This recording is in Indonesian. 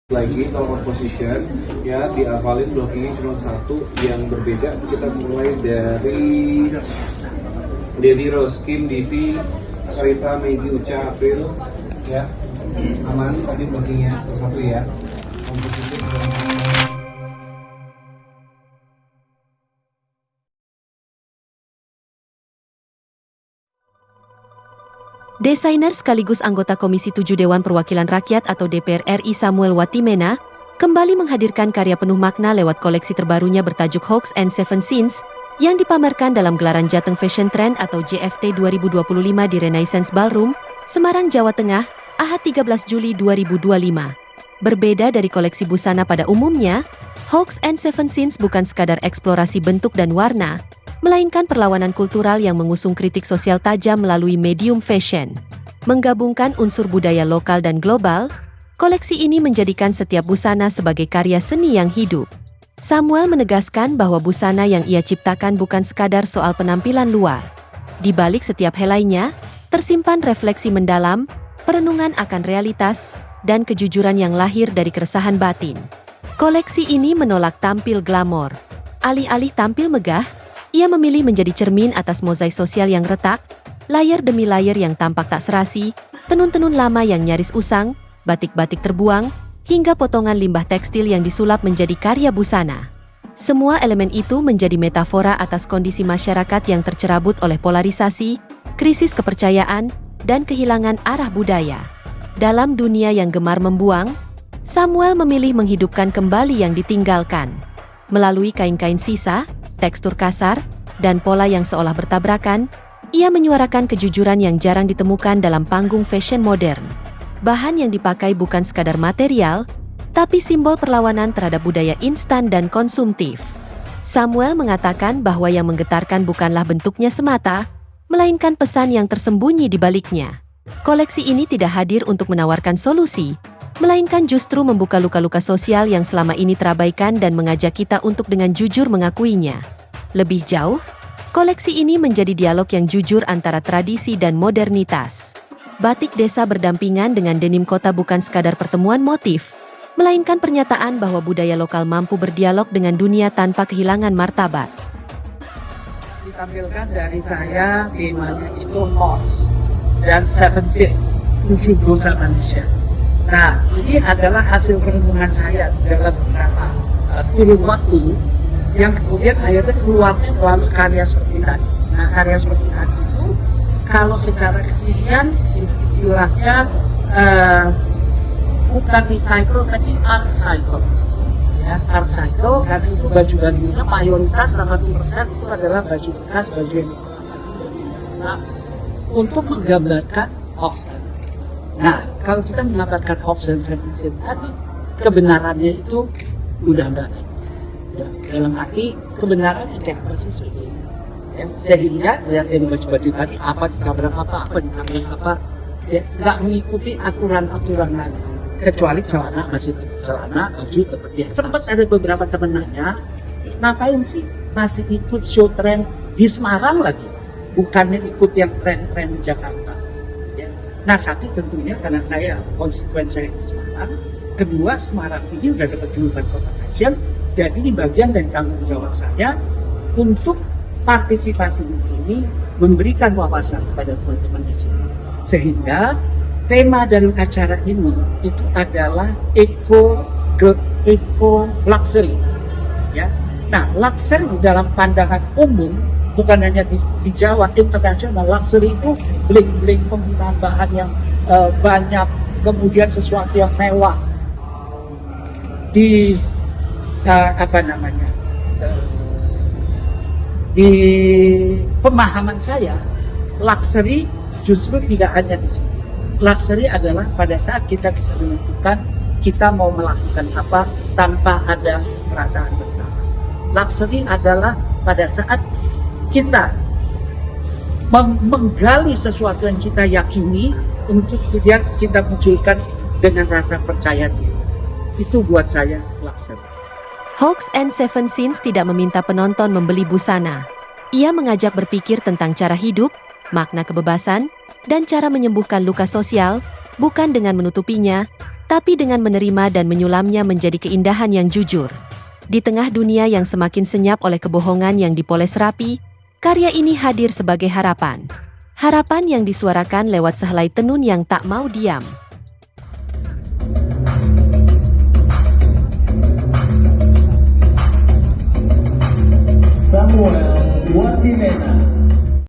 Lagi kalau composition ya dihafalin blockingnya cuma satu. Yang berbeda kita mulai dari Dedi Rose, Kim, Divi, Srita, Megi, Uca, April ya. Aman tadi blockingnya satu ya. Composition Desainer sekaligus anggota Komisi 7 Dewan Perwakilan Rakyat atau DPR RI Samuel Watimena kembali menghadirkan karya penuh makna lewat koleksi terbarunya bertajuk Hawks and Seven Sins yang dipamerkan dalam gelaran Jateng Fashion Trend atau JFT 2025 di Renaissance Ballroom, Semarang, Jawa Tengah, Ahad 13 Juli 2025. Berbeda dari koleksi busana pada umumnya, Hawks and Seven Sins bukan sekadar eksplorasi bentuk dan warna, melainkan perlawanan kultural yang mengusung kritik sosial tajam melalui medium fashion. Menggabungkan unsur budaya lokal dan global, koleksi ini menjadikan setiap busana sebagai karya seni yang hidup. Samuel menegaskan bahwa busana yang ia ciptakan bukan sekadar soal penampilan luar. Di balik setiap helainya, tersimpan refleksi mendalam, perenungan akan realitas, dan kejujuran yang lahir dari keresahan batin. Koleksi ini menolak tampil glamor. Alih-alih tampil megah, ia memilih menjadi cermin atas mozaik sosial yang retak, layar demi layar yang tampak tak serasi, tenun-tenun lama yang nyaris usang, batik-batik terbuang, hingga potongan limbah tekstil yang disulap menjadi karya busana. Semua elemen itu menjadi metafora atas kondisi masyarakat yang tercerabut oleh polarisasi, krisis kepercayaan, dan kehilangan arah budaya. Dalam dunia yang gemar membuang, Samuel memilih menghidupkan kembali yang ditinggalkan. Melalui kain-kain sisa, tekstur kasar, dan pola yang seolah bertabrakan, ia menyuarakan kejujuran yang jarang ditemukan dalam panggung fashion modern. Bahan yang dipakai bukan sekadar material, tapi simbol perlawanan terhadap budaya instan dan konsumtif. Samuel mengatakan bahwa yang menggetarkan bukanlah bentuknya semata, melainkan pesan yang tersembunyi di baliknya. Koleksi ini tidak hadir untuk menawarkan solusi, melainkan justru membuka luka-luka sosial yang selama ini terabaikan dan mengajak kita untuk dengan jujur mengakuinya. Lebih jauh, koleksi ini menjadi dialog yang jujur antara tradisi dan modernitas. Batik desa berdampingan dengan denim kota bukan sekadar pertemuan motif, melainkan pernyataan bahwa budaya lokal mampu berdialog dengan dunia tanpa kehilangan martabat. Ditampilkan dari saya temanya itu Hawks dan Seven Sins, 7 dosa manusia. Nah, ini adalah hasil perenungan saya dalam beberapa kurun waktu yang kemudian akhirnya keluarnya melalui karya seperti tadi. Nah, karya seperti tadi itu kalau secara kekinian itu istilahnya bukan recycle tapi upcycle. Ya, upcycle karena itu baju-bajunya mayoritas 80% itu adalah baju bekas, baju yang sisa untuk menggambarkan Hawks. Nah, kalau kita mengatakan Hawks and Seven Sins tadi, kebenarannya itu mudah banget. Ya, dalam arti kebenarannya kayak persis seperti ini. Ya, sehingga lihat dari baju-baju tadi, apa ditabrak apa ditabrak apa, ya, nggak mengikuti aturan-aturan lagi. Kecuali celana masih tetap celana, baju tetap ya. Sempat ada beberapa teman nanya, ngapain sih masih ikut show tren di Semarang lagi? Bukannya ikut yang tren-tren di Jakarta. Nah, satu tentunya karena saya konstituen saya di Semarang, kedua Semarang ini sudah dapat julukan kota fashion, jadi di bagian dan tanggung jawab saya untuk partisipasi di sini, memberikan wawasan kepada teman-teman di sini, sehingga tema dari acara ini itu adalah eco luxury, ya. Nah, luxury dalam pandangan umum bukan hanya di Jawa, internasional luxury itu bling-bling, penggunaan bahan yang banyak, kemudian sesuatu yang mewah. Di di pemahaman saya, luxury justru tidak hanya di sini. Luxury adalah pada saat kita bisa menentukan kita mau melakukan apa tanpa ada perasaan bersalah. Luxury adalah pada saat kita menggali sesuatu yang kita yakini untuk kemudian kita munculkan dengan rasa percaya diri. Itu buat saya luxury. Hawks and Seven Sins tidak meminta penonton membeli busana. Ia mengajak berpikir tentang cara hidup, makna kebebasan, dan cara menyembuhkan luka sosial, bukan dengan menutupinya, tapi dengan menerima dan menyulamnya menjadi keindahan yang jujur. Di tengah dunia yang semakin senyap oleh kebohongan yang dipoles rapi, karya ini hadir sebagai harapan. Harapan yang disuarakan lewat sehelai tenun yang tak mau diam.